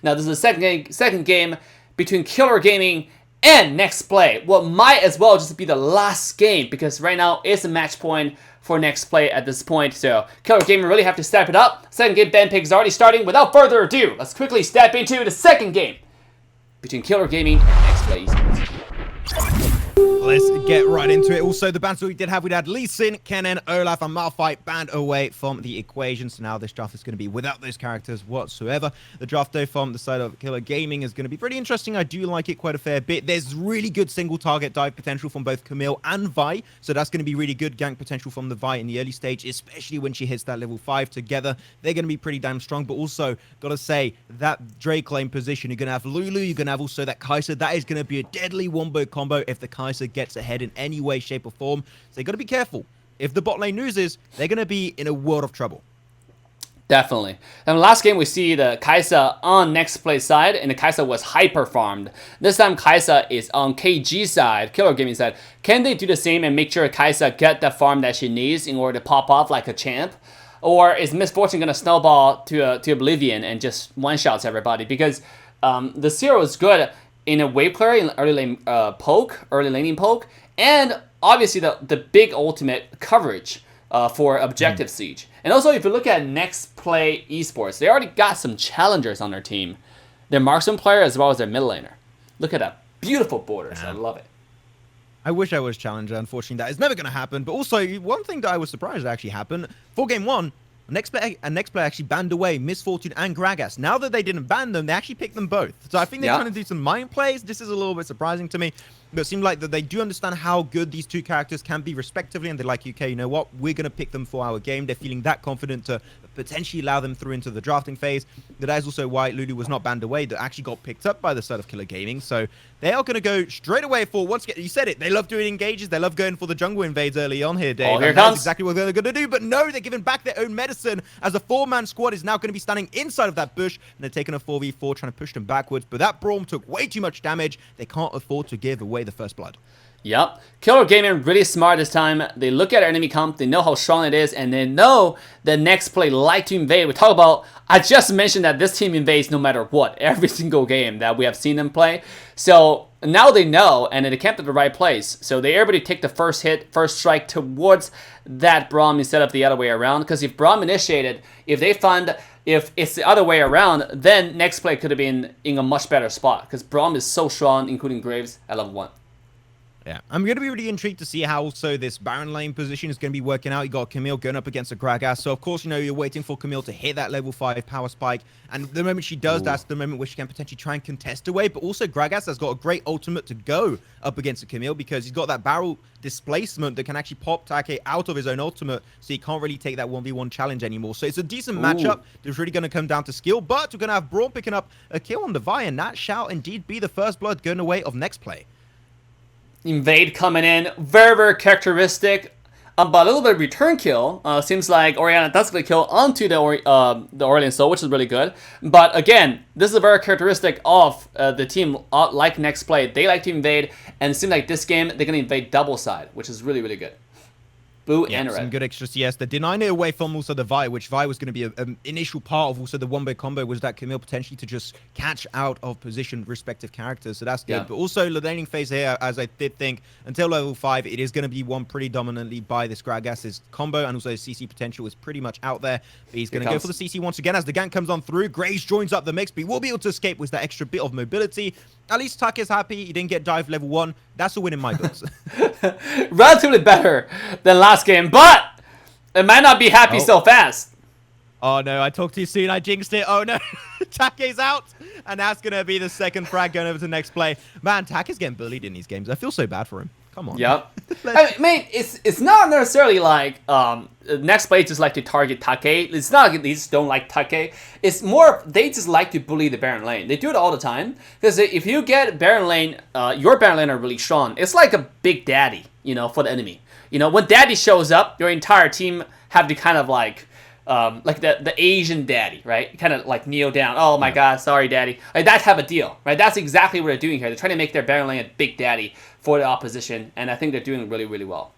Now, this is the second game between Killer Gaming and Nexplay. What might as well just be the last game, because right now it's a match point for Nexplay at this point. So Killer Gaming really have to step it up. Second game ban pick is already starting. Without further ado, let's quickly step into the second game between Killer Gaming and Nexplay Esports. Let's get right into it. Also, the bans we had Lee Sin, Kennen, Olaf, and Malphite banned away from the equation. So now this draft is going to be without those characters whatsoever. The draft, though, from the side of Killer Gaming is going to be pretty interesting. I do like it quite a fair bit. There's really good single target dive potential from both Camille and Vi. So that's going to be really good gank potential from the Vi in the early stage, especially when she hits that level 5 together. They're going to be pretty damn strong. But also, got to say, that Drake lane position, you're going to have Lulu, you're going to have also that Kai'Sa. That is going to be a deadly wombo combo if the Kai'Sa gets ahead in any way, shape, or form. So you got to be careful. If the bot lane loses, they're going to be in a world of trouble. Definitely. And last game we see the Kai'Sa on Nexplay side, and the Kai'Sa was hyper farmed. This time Kai'Sa is on KG side, Killer Gaming side. Can they do the same and make sure Kai'Sa get the farm that she needs in order to pop off like a champ? Or is Miss Fortune going to snowball to Oblivion and just one-shots everybody? Because the Zero is good in a wave clear, in early lane early laning poke, and obviously the big ultimate coverage for objective siege. And also, if you look at Nexplay Esports, they already got some challengers on their team. Their marksman player as well as their mid laner. Look at that beautiful borders. I love it. I wish I was challenger. Unfortunately, that is never going to happen. But also, one thing that I was surprised actually happened for game 1. Nexplay actually banned away Miss Fortune and Gragas. Now that they didn't ban them, they actually picked them both. So I think they're trying to do some mind plays. This is a little bit surprising to me. But it seemed like that they do understand how good these two characters can be respectively. And they're like, okay, you know what? We're going to pick them for our game. They're feeling that confident to potentially allow them through into the drafting phase. That is also why Lulu was not banned away. That actually got picked up by the side of Killer Gaming. So they are going to go straight away for, once again, you said it, they love doing engages. They love going for the jungle invades early on here, Dave. Oh, here it comes. That's exactly what they're going to do. But no, they're giving back their own medicine as a 4-man squad is now going to be standing inside of that bush. And they're taking a 4v4, trying to push them backwards. But that Brawl took way too much damage. They can't afford to give away the first blood. Yep. Killer Gaming really smart this time. They look at their enemy comp, they know how strong it is, and they know that Nexplay like to invade. We talk about, I just mentioned that this team invades no matter what, every single game that we have seen them play. So now they know, and they camped at the right place. So they're able to take the first hit, first strike towards that Braum instead of the other way around. Because if Braum initiated, if they find if it's the other way around, then Nexplay could have been in a much better spot. Because Braum is so strong, including Graves, at level 1. Yeah, I'm going to be really intrigued to see how also this Baron lane position is going to be working out. You got Camille going up against a Gragas. So, of course, you know, you're waiting for Camille to hit that level 5 power spike. And the moment she does, that's the moment where she can potentially try and contest away. But also, Gragas has got a great ultimate to go up against a Camille because he's got that barrel displacement that can actually pop Take out of his own ultimate. So he can't really take that 1v1 challenge anymore. So it's a decent matchup. It's really going to come down to skill. But we're going to have Brawl picking up a kill on the Vi. And that shall indeed be the first blood going away of Nexplay. Invade coming in, very, very characteristic, but a little bit of return kill. Seems like Orianna does get a kill onto the Aurelion Soul, which is really good. But again, this is very characteristic of the team like Nexplay. They like to invade, and it seems like this game they're going to invade double side, which is really, really good. Boo and some red. good extra CS. They're denying it away from also the Vi, which Vi was going to be an initial part of also the wombo combo, was that Camille potentially to just catch out of position respective characters. So that's good. Yeah. But also the laning phase here, as I did think, until level 5, it is going to be won pretty dominantly by this Gragas' combo, and also his CC potential is pretty much out there. But he's going to go for the CC once again as the gank comes on through. Graves joins up the mix, but he will be able to escape with that extra bit of mobility. At least Tuck is happy. He didn't get dive level 1. That's a win in my books. Relatively better than last game, but it might not be happy so fast. Oh no, I talked too soon. I jinxed it. Oh no, Take's out. And that's going to be the second frag going over to Nexplay. Man, Take's getting bullied in these games. I feel so bad for him. Come on. Yep. I mean, it's not necessarily like Nexplay just like to target Take. It's not like they just don't like Take. It's more they just like to bully the Baron lane. They do it all the time. Because if you get Baron lane, your Baron lane are really strong. It's like a big daddy, you know, for the enemy. You know, when daddy shows up, your entire team have to kind of like the Asian daddy, right? Kind of like kneel down. Oh my God, sorry, daddy. Like that type of deal, right? That's exactly what they're doing here. They're trying to make their Baron lane a big daddy for the opposition, and I think they're doing really, really well.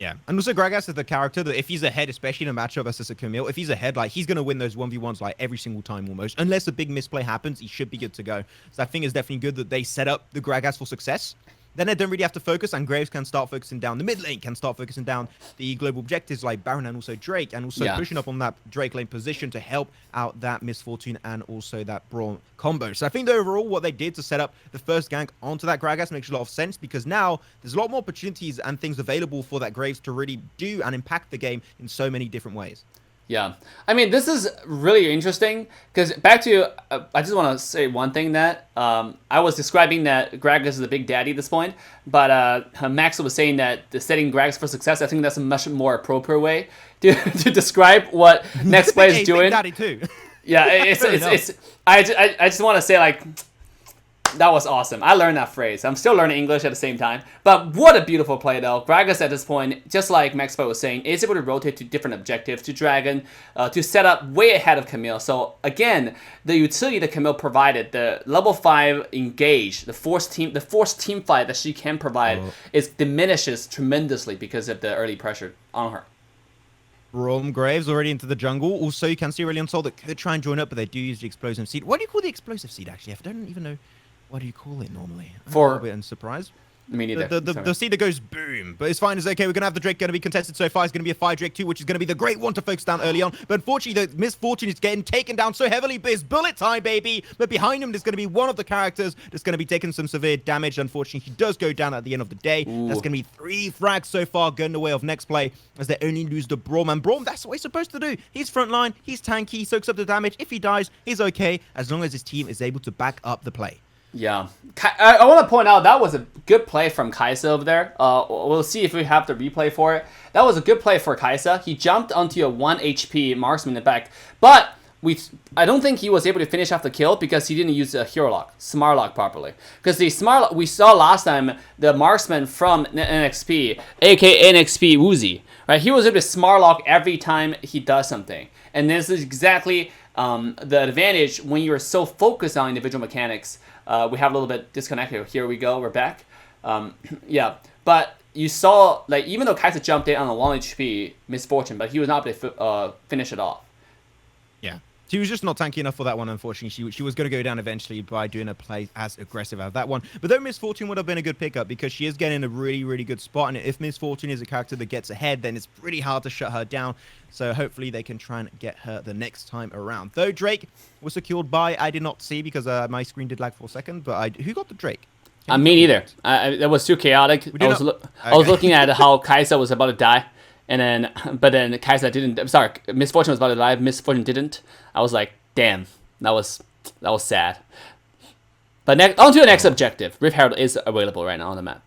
Yeah, and also Gragas is the character that if he's ahead, especially in a matchup versus a Camille, if he's ahead, like he's gonna win those 1v1s like every single time almost. Unless a big misplay happens, he should be good to go. So I think it's definitely good that they set up the Gragas for success. Then they don't really have to focus, and Graves can start focusing down the mid lane, can start focusing down the global objectives like Baron and also Drake, and also pushing up on that Drake lane position to help out that Misfortune and also that Brawl combo. So I think that overall what they did to set up the first gank onto that Gragas makes a lot of sense, because now there's a lot more opportunities and things available for that Graves to really do and impact the game in so many different ways. Yeah, I mean, this is really interesting because back to, I just want to say one thing that I was describing that Gragas is the big daddy at this point, but Max was saying that the setting Gragas for success, I think that's a much more appropriate way to describe what Nexplay is doing. Big daddy too. Yeah, I just want to say, like, that was awesome. I learned that phrase. I'm still learning English at the same time. But what a beautiful play, though. Gragas at this point, just like Maxpo was saying, is able to rotate to different objectives, to Dragon, to set up way ahead of Camille. So, again, the utility that Camille provided, the level 5 engage, the forced team fight that she can provide, diminishes tremendously because of the early pressure on her. Brawl Graves already into the jungle. Also, you can see Aurelion Sol that could try and join up, but they do use the explosive seed. What do you call the explosive seed, actually? I don't even know. What do you call it normally? I'm a little bit unsurprised. Me neither. The seed that goes boom. But it's fine. It's okay. We're going to have the Drake going to be contested so far. It's going to be a 5 Drake 2, which is going to be the great one to focus down early on. But unfortunately, the Misfortune is getting taken down so heavily. But it's bullet time, baby. But behind him, there's going to be one of the characters that's going to be taking some severe damage. Unfortunately, he does go down at the end of the day. Ooh. That's going to be 3 frags so far going the way of Nexplay as they only lose the Brawl. Man, Brawl, that's what he's supposed to do. He's frontline. He's tanky. He soaks up the damage. If he dies, he's okay as long as his team is able to back up the play. Yeah, I want to point out that was a good play from Kaisa over there. We'll see if we have the replay for it. That was a good play for Kaisa. He jumped onto a 1 HP marksman in the back, but I don't think he was able to finish off the kill because he didn't use the hero lock, smart lock properly. Because the smart lock, we saw last time the marksman from NXP, aka NXP Woozy, right? He was able to smart lock every time he does something, and this is exactly the advantage when you're so focused on individual mechanics. We have a little bit disconnected. Here we go. We're back. Yeah, but you saw, like, even though Kaisa jumped in on a 1 HP Misfortune, but he was not able to finish it off. Yeah. She was just not tanky enough for that one, unfortunately. She was going to go down eventually by doing a play as aggressive as that one. But though Misfortune would have been a good pickup because she is getting a really, really good spot. And if Misfortune is a character that gets ahead, then it's pretty hard to shut her down. So hopefully they can try and get her the next time around. Though Drake was secured by, I did not see because my screen did lag for a second. But who got the Drake? Me neither. That was too chaotic. I was looking at how Kaisa was about to die. And then, but then Kaisa didn't. I'm sorry, Misfortune was about to die. Misfortune didn't. I was like, damn, that was sad. But on to the next objective. Rift Herald is available right now on the map.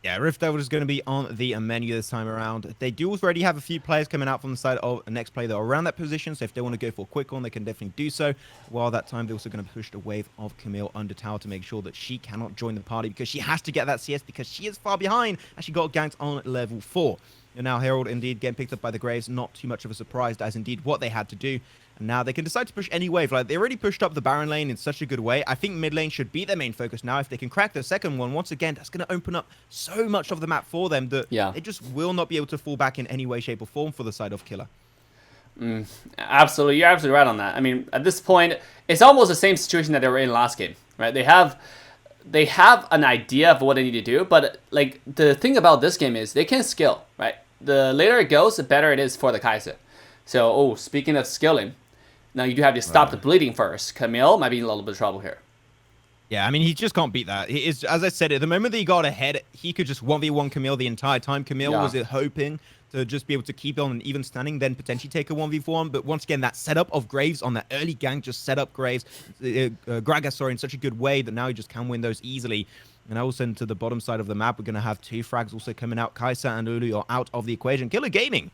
Yeah, Rift Herald is going to be on the menu this time around. They do already have a few players coming out from the side of Nexplay that are around that position. So if they want to go for a quick one, they can definitely do so. While that time, they're also going to push the wave of Camille under tower to make sure that she cannot join the party because she has to get that CS because she is far behind and she got ganked on level 4. And now Herald indeed getting picked up by the Graves. Not too much of a surprise. That is indeed what they had to do. And now they can decide to push any wave. Like, they already pushed up the Baron lane in such a good way. I think mid lane should be their main focus now. If they can crack the second one, once again, that's going to open up so much of the map for them that they just will not be able to fall back in any way, shape, or form for the side of Killer. Absolutely. You're absolutely right on that. I mean, at this point, it's almost the same situation that they were in last game, right? They have an idea of what they need to do, but like the thing about this game is they can skill, right? The later it goes, the better it is for the Kaisa. So, speaking of skilling, now you do have to stop the bleeding first. Camille might be in a little bit of trouble here. Yeah, I mean, he just can't beat that. He is, as I said, at the moment that he got ahead, he could just 1v1 Camille the entire time. Camille was hoping to just be able to keep on an even standing, then potentially take a 1v1. But once again, that setup of Graves on that early gank just set up Graves, Gragas, in such a good way that now he just can win those easily. And also into the bottom side of the map, we're going to have 2 frags also coming out. Kaisa and Ulu are out of the equation. Killer Gaming,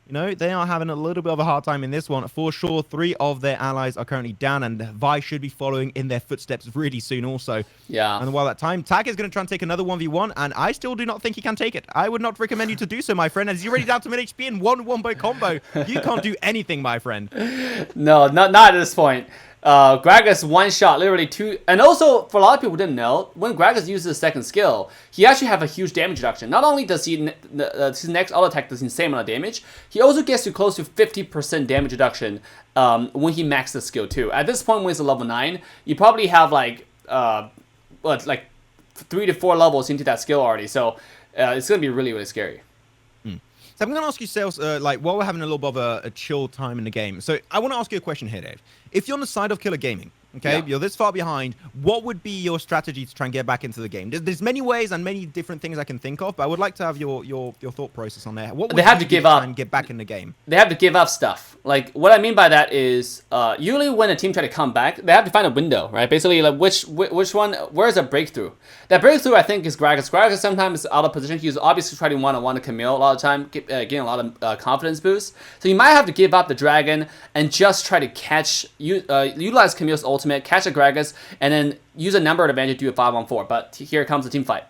you know, they are having a little bit of a hard time in this one. For sure, 3 of their allies are currently down, and Vi should be following in their footsteps really soon also. Yeah. And while that time, Tag is going to try and take another 1v1, and I still do not think he can take it. I would not recommend you to do so, my friend, as he's already down to mid HP in one wombo combo. You can't do anything, my friend. No, not at this point. Gragas one shot literally two, and also for a lot of people who didn't know, when Gragas uses his second skill, he actually have a huge damage reduction. Not only does he his next auto attack does insane amount of damage, he also gets to close to 50% damage reduction when he maxes the skill too. At this point, when it's a level 9, you probably have like 3 to 4 levels into that skill already. So it's gonna be really really scary. So I'm going to ask you, Sales, like, while we're having a little bit of a chill time in the game. So I want to ask you a question here, Dave. If you're on the side of Killer Gaming, okay, you're this far behind, what would be your strategy to try and get back into the game? There's many ways and many different things I can think of, but I would like to have your thought process on there. What would they have to give up and get back in the game? They have to give up stuff. Like, what I mean by that is, usually when a team try to come back, they have to find a window, right? Basically, like, which one, where's a breakthrough? That breakthrough, I think, is Gragas. Gragas sometimes is out of position. He's obviously trying to one-on-one to Camille a lot of the time, getting a lot of confidence boost. So you might have to give up the dragon and just try to catch, utilize Camille's ultimate, catch a Gragas, and then use a number advantage to do a 5-on-4. But here comes the team fight.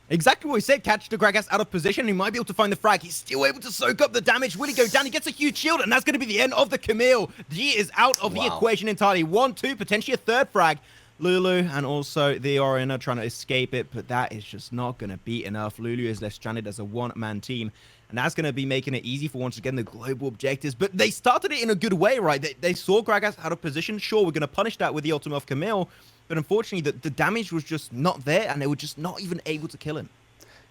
Exactly what he said. Catch the Gragas out of position. He might be able to find the frag. He's still able to soak up the damage. Will he go down? He gets a huge shield, and that's going to be the end of the Camille. He is out of the equation entirely. 1, 2, potentially a third frag. Lulu and also the Oriana trying to escape it, but that is just not going to be enough. Lulu is left stranded as a one-man team, and that's going to be making it easy for, once again, the global objectives. But they started it in a good way, right? They saw Gragas out of position. Sure, we're going to punish that with the ultimate of Camille, but unfortunately, the damage was just not there, and they were just not even able to kill him.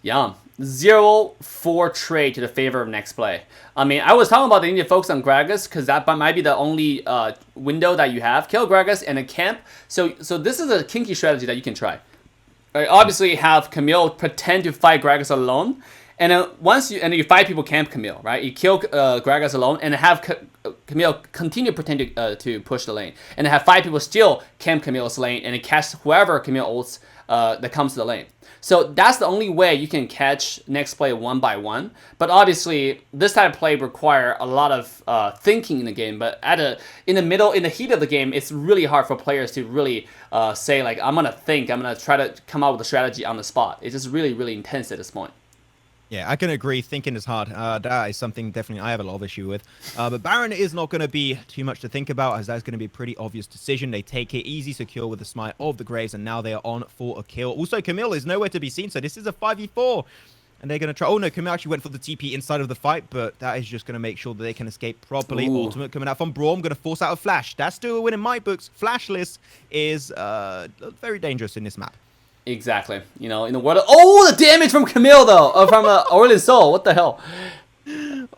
Yeah, 0-4 trade to the favor of Nexplay. I mean, I was talking about they need to focus on Gragas because that might be the only window that you have. Kill Gragas and a camp. So this is a kinky strategy that you can try. Right, obviously, have Camille pretend to fight Gragas alone, and then you 5 people camp Camille, right? You kill Gragas alone, and have Camille continue pretend to push the lane, and then have 5 people still camp Camille's lane, and then catch whoever Camille ults that comes to the lane. So that's the only way you can catch Nexplay one by one. But obviously, this type of play require a lot of thinking in the game. But in the heat of the game, it's really hard for players to really say like, I'm gonna think, I'm gonna try to come up with a strategy on the spot. It's just really, really intense at this point. Yeah, I can agree. Thinking is hard. That is something definitely I have a lot of issue with. But Baron is not going to be too much to think about, as that's going to be a pretty obvious decision. They take it easy, secure with the smite of the Graves, and now they are on for a kill. Also, Camille is nowhere to be seen, so this is a 5v4. And they're going to try... Oh, no, Camille actually went for the TP inside of the fight, but that is just going to make sure that they can escape properly. Ooh. Ultimate coming out from Brawl. I'm going to force out a flash. That's still a win in my books. Flashless is very dangerous in this map. Exactly. You know, in the world... Oh, the damage from Camille, though! From Aurelion Sol. What the hell?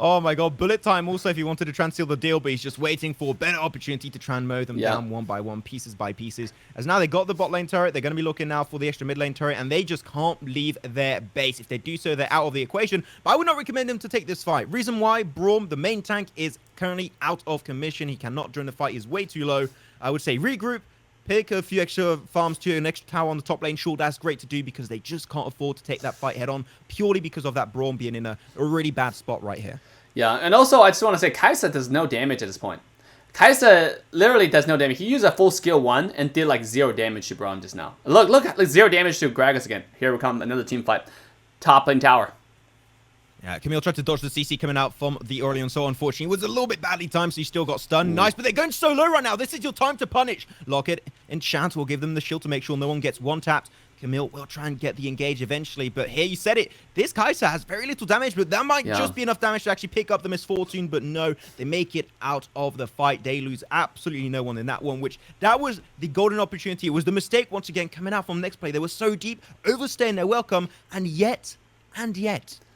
Oh, my God. Bullet time also if he wanted to try and seal the deal, but he's just waiting for a better opportunity to try and mow them down one by one, pieces by pieces. As now they got the bot lane turret, they're going to be looking now for the extra mid lane turret, and they just can't leave their base. If they do so, they're out of the equation. But I would not recommend them to take this fight. Reason why, Braum, the main tank, is currently out of commission. He cannot join the fight. He's way too low. I would say regroup. Pick a few extra farms to an extra tower on the top lane. Sure, that's great to do because they just can't afford to take that fight head on purely because of that Braum being in a really bad spot right here. Yeah, and also I just want to say Kaisa does no damage at this point. Kaisa literally does no damage. He used a full skill 1 and did like 0 damage to Braum just now. Look, like 0 damage to Gragas again. Here we come, another team fight. Top lane tower. Yeah, Camille tried to dodge the CC coming out from the Aurelion Sol. Unfortunately, it was a little bit badly timed, so he still got stunned. Ooh. Nice, but they're going so low right now. This is your time to punish. Locket, Enchant will give them the shield to make sure no one gets one-tapped. Camille will try and get the engage eventually, but here you said it. This Kaisa has very little damage, but that might just be enough damage to actually pick up the Misfortune, but no, they make it out of the fight. They lose absolutely no one in that one, which that was the golden opportunity. It was the mistake once again coming out from Nexplay. They were so deep, overstaying their welcome, and yet...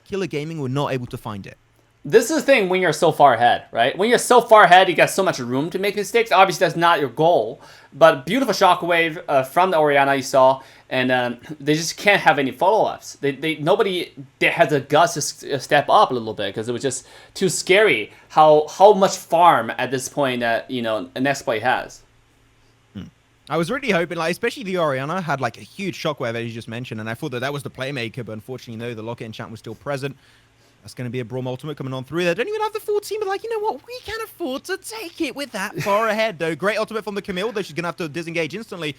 Killer Gaming were not able to find it. This is the thing when you're so far ahead, right? When you're so far ahead, you got so much room to make mistakes. Obviously, that's not your goal. But beautiful shockwave from the Oriana you saw, and they just can't have any follow-ups. Nobody has the guts to step up a little bit because it was just too scary how much farm at this point that Nexplay has. I was really hoping, like, especially the Oriana had like a huge shockwave as you just mentioned, and I thought that was the playmaker, but unfortunately, no, the Locket enchant was still present. That's going to be a Braum ultimate coming on through. They don't even have the full team, but like, you know what? We can afford to take it with that far ahead, though. Great ultimate from the Camille, though she's going to have to disengage instantly.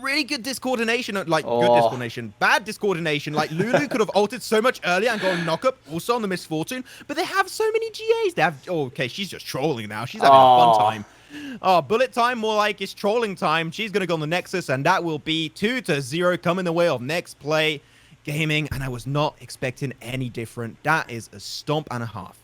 Really good discoordination, good discoordination, bad discoordination. Like, Lulu could have ulted so much earlier and gone knock up also on the Misfortune, but they have so many GAs. They have, okay, she's just trolling now. She's having a fun time. Oh, bullet time, more like it's trolling time. She's going to go on the Nexus, and that will be 2-0 coming the way of Nexplay Gaming, and I was not expecting any different. That is a stomp and a half.